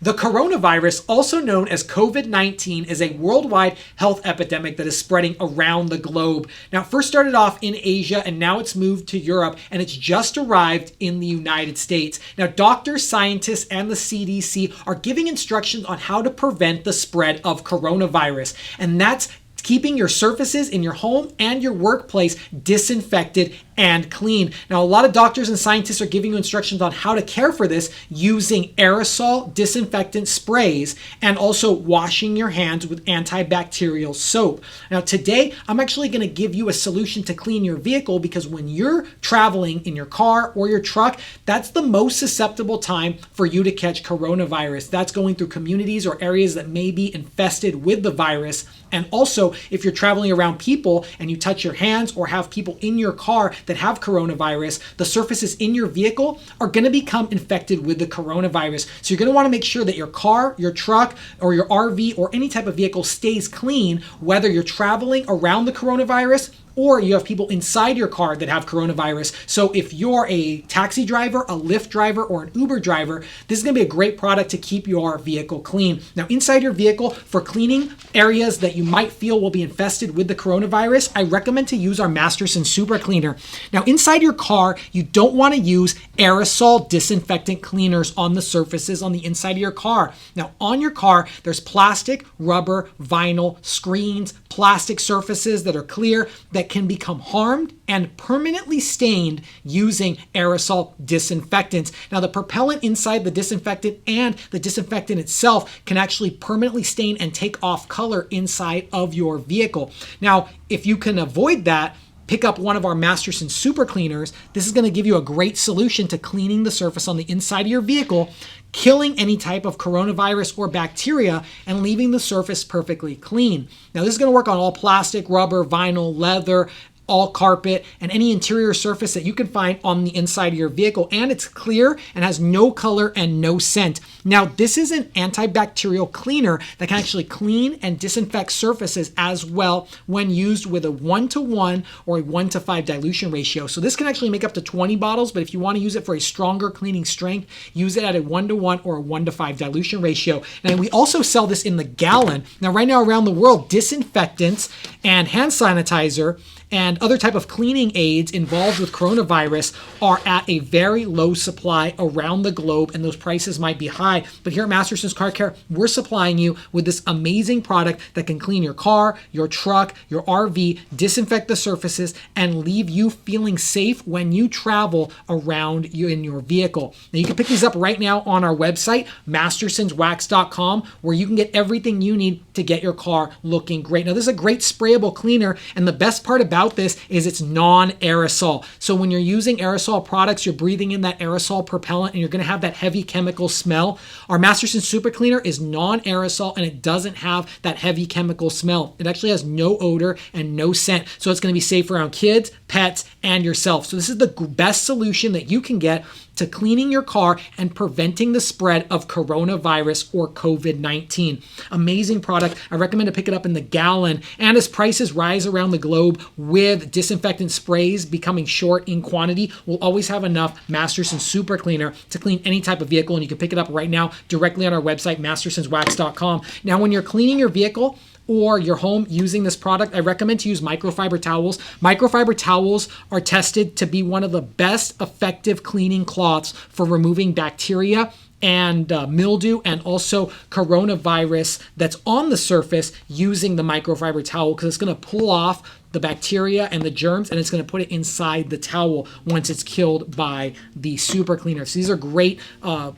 The coronavirus, also known as COVID-19, is a worldwide health epidemic that is spreading around the globe. Now, it first started off in Asia, and now it's moved to Europe, and it's just arrived in the United States. Now, doctors, scientists, and the CDC are giving instructions on how to prevent the spread of coronavirus, and that's keeping your surfaces in your home and your workplace disinfected and clean. Now, a lot of doctors and scientists are giving you instructions on how to care for this using aerosol disinfectant sprays and also washing your hands with antibacterial soap. Now, today, I'm actually going to give you a solution to clean your vehicle because when you're traveling in your car or your truck, that's the most susceptible time for you to catch coronavirus. That's going through communities or areas that may be infested with the virus. And also, if you're traveling around people and you touch your hands or have people in your car that have coronavirus, the surfaces in your vehicle are going to become infected with the coronavirus. So you're going to want to make sure that your car, your truck, or your RV or any type of vehicle stays clean, whether you're traveling around the coronavirus or you have people inside your car that have coronavirus. So if you're a taxi driver, a Lyft driver, or an Uber driver, this is gonna be a great product to keep your vehicle clean. Now, inside your vehicle, for cleaning areas that you might feel will be infested with the coronavirus, I recommend to use our Masterson Super Cleaner. Now, inside your car, you don't wanna use aerosol disinfectant cleaners on the surfaces on the inside of your car. Now, on your car, there's plastic, rubber, vinyl, screens, plastic surfaces that are clear that can become harmed and permanently stained using aerosol disinfectants. Now, the propellant inside the disinfectant and the disinfectant itself can actually permanently stain and take off color inside of your vehicle. Now, if you can avoid that, pick up one of our Masterson Super Cleaners. This is going to give you a great solution to cleaning the surface on the inside of your vehicle, killing any type of coronavirus or bacteria, and leaving the surface perfectly clean. Now, this is going to work on all plastic, rubber, vinyl, leather, all carpet, and any interior surface that you can find on the inside of your vehicle. And it's clear and has no color and no scent. Now, this is an antibacterial cleaner that can actually clean and disinfect surfaces as well when used with a 1-to-1 or a 1-to-5 dilution ratio. So this can actually make up to 20 bottles, but if you want to use it for a stronger cleaning strength, use it at a 1-to-1 or a 1-to-5 dilution ratio. And we also sell this in the gallon. Now, right now around the world, disinfectants and hand sanitizer and other type of cleaning aids involved with coronavirus are at a very low supply around the globe, and those prices might be high. But here at Masterson's Car Care, we're supplying you with this amazing product that can clean your car, your truck, your RV, disinfect the surfaces, and leave you feeling safe when you travel around you in your vehicle. Now, you can pick these up right now on our website, mastersonswax.com, where you can get everything you need to get your car looking great. Now, this is a great sprayable cleaner, and the best part about this is it's non-aerosol. So when you're using aerosol products, you're breathing in that aerosol propellant and you're going to have that heavy chemical smell. Our Masterson Super Cleaner is non-aerosol and it doesn't have that heavy chemical smell. It actually has no odor and no scent. So it's going to be safe around kids, pets, and yourself. So this is the best solution that you can get to cleaning your car and preventing the spread of coronavirus or COVID-19. Amazing product. I recommend to pick it up in the gallon. And as prices rise around the globe with disinfectant sprays becoming short in quantity, we'll always have enough Masterson Super Cleaner to clean any type of vehicle. And you can pick it up right now directly on our website, mastersonswax.com. Now, when you're cleaning your vehicle or your home using this product, I recommend to use microfiber towels. Microfiber towels are tested to be one of the best effective cleaning cloths for removing bacteria and mildew and also coronavirus that's on the surface using the microfiber towel, because it's going to pull off the bacteria and the germs, and it's going to put it inside the towel once it's killed by the super cleaner. So these are great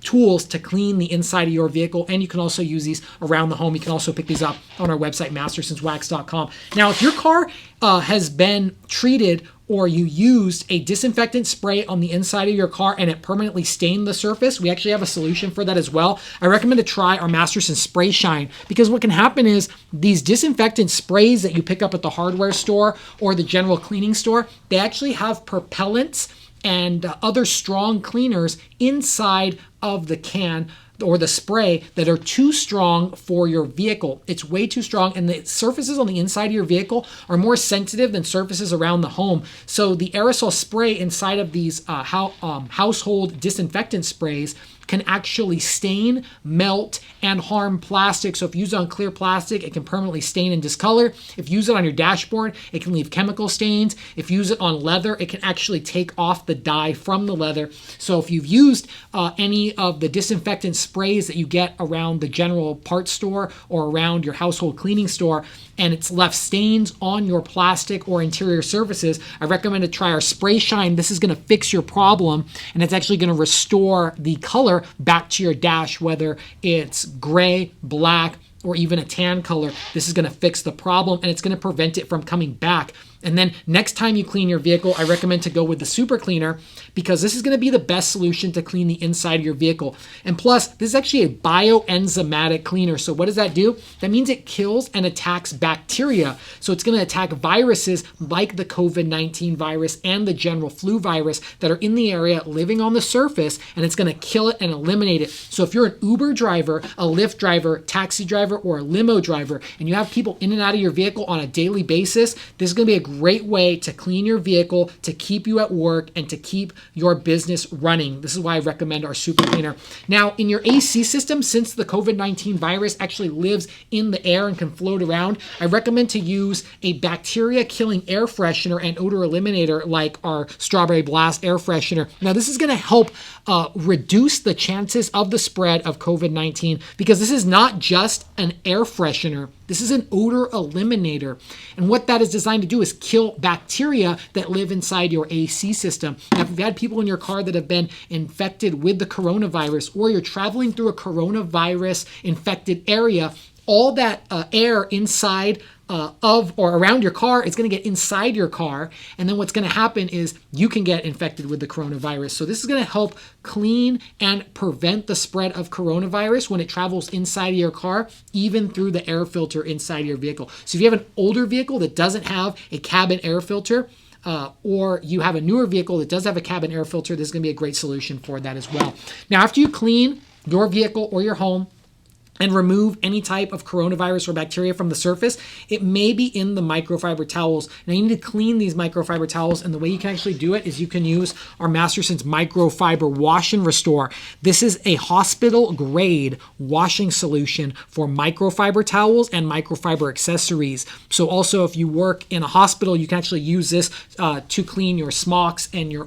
tools to clean the inside of your vehicle, and you can also use these around the home. You can also pick these up on our website, mastersonswax.com. Now, if your car has been treated or you used a disinfectant spray on the inside of your car and it permanently stained the surface, we actually have a solution for that as well. I recommend to try our Masterson Spray Shine, because what can happen is these disinfectant sprays that you pick up at the hardware store or the general cleaning store, they actually have propellants and other strong cleaners inside of the can or the spray that are too strong for your vehicle. It's way too strong, and the surfaces on the inside of your vehicle are more sensitive than surfaces around the home. So the aerosol spray inside of these household disinfectant sprays can actually stain, melt, and harm plastic. So if you use it on clear plastic, it can permanently stain and discolor. If you use it on your dashboard, it can leave chemical stains. If you use it on leather, it can actually take off the dye from the leather. So if you've used any of the disinfectant sprays that you get around the general parts store or around your household cleaning store, and it's left stains on your plastic or interior surfaces, I recommend to try our Spray Shine. This is going to fix your problem, and it's actually going to restore the color back to your dash, whether it's gray, black, or even a tan color. This is going to fix the problem, and it's going to prevent it from coming back. And then next time you clean your vehicle, I recommend to go with the Super Cleaner, because this is going to be the best solution to clean the inside of your vehicle. And plus, this is actually a bioenzymatic cleaner. So what does that do? That means it kills and attacks bacteria. So it's going to attack viruses like the COVID-19 virus and the general flu virus that are in the area living on the surface, and it's going to kill it and eliminate it. So if you're an Uber driver, a Lyft driver, taxi driver, or a limo driver, and you have people in and out of your vehicle on a daily basis, this is going to be a great way to clean your vehicle, to keep you at work, and to keep your business running. This is why I recommend our Super Cleaner. Now, in your AC system, since the COVID-19 virus actually lives in the air and can float around, I recommend to use a bacteria-killing air freshener and odor eliminator like our Strawberry Blast air freshener. Now, this is going to help reduce the chances of the spread of COVID-19, because this is not just an air freshener. This is an odor eliminator. And what that is designed to do is kill bacteria that live inside your AC system. Now, if you've had people in your car that have been infected with the coronavirus, or you're traveling through a coronavirus infected area, all that air inside of or around your car is going to get inside your car, and then what's going to happen is you can get infected with the coronavirus. So this is going to help clean and prevent the spread of coronavirus when it travels inside of your car, even through the air filter inside your vehicle. So if you have an older vehicle that doesn't have a cabin air filter, or you have a newer vehicle that does have a cabin air filter, this is going to be a great solution for that as well. Now, after you clean your vehicle or your home and remove any type of coronavirus or bacteria from the surface, it may be in the microfiber towels. Now, you need to clean these microfiber towels, and the way you can actually do it is you can use our Masterson's Microfiber Wash and Restore. This is a hospital-grade washing solution for microfiber towels and microfiber accessories. So also, if you work in a hospital, you can actually use this to clean your smocks and your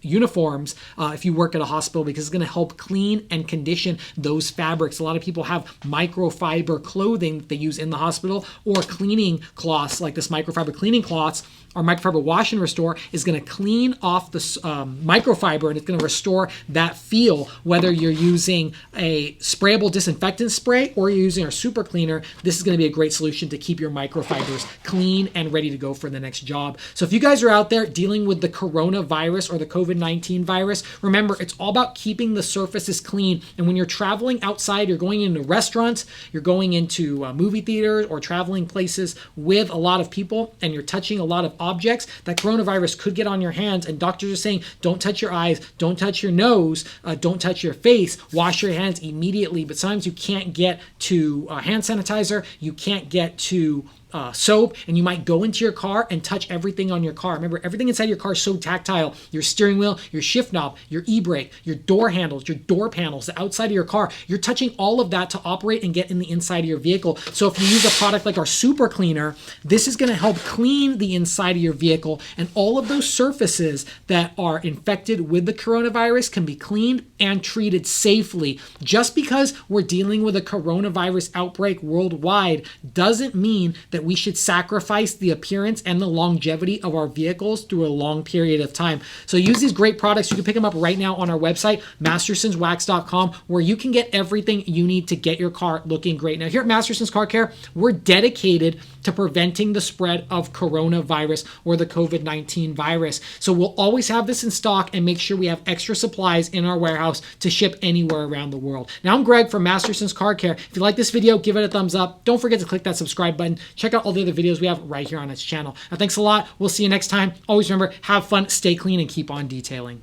uniforms if you work at a hospital, because it's going to help clean and condition those fabrics. A lot of people have microfiber clothing that they use in the hospital, or cleaning cloths like this microfiber cleaning cloths. Our Microfiber Wash and Restore is going to clean off the microfiber, and it's going to restore that feel. Whether you're using a sprayable disinfectant spray or you're using our Super Cleaner, this is going to be a great solution to keep your microfibers clean and ready to go for the next job. So if you guys are out there dealing with the coronavirus or the COVID-19 virus, remember, it's all about keeping the surfaces clean. And when you're traveling outside, you're going into restaurants, you're going into movie theaters, or traveling places with a lot of people, and you're touching a lot of objects, that coronavirus could get on your hands. And doctors are saying, don't touch your eyes, don't touch your nose, don't touch your face, wash your hands immediately. But sometimes you can't get to hand sanitizer, you can't get to soap, and you might go into your car and touch everything on your car. Remember, everything inside your car is so tactile. Your steering wheel, your shift knob, your e-brake, your door handles, your door panels, the outside of your car. You're touching all of that to operate and get in the inside of your vehicle. So if you use a product like our Super Cleaner, this is going to help clean the inside of your vehicle, and all of those surfaces that are infected with the coronavirus can be cleaned and treated safely. Just because we're dealing with a coronavirus outbreak worldwide doesn't mean that we should sacrifice the appearance and the longevity of our vehicles through a long period of time. So use these great products. You can pick them up right now on our website, mastersonswax.com, where you can get everything you need to get your car looking great. Now, here at Masterson's Car Care, we're dedicated to preventing the spread of coronavirus or the COVID-19 virus. So we'll always have this in stock and make sure we have extra supplies in our warehouse to ship anywhere around the world. Now, I'm Greg from Masterson's Car Care. If you like this video, give it a thumbs up. Don't forget to click that subscribe button. Check out all the other videos we have right here on this channel. Now, thanks a lot. We'll see you next time. Always remember, have fun, stay clean, and keep on detailing.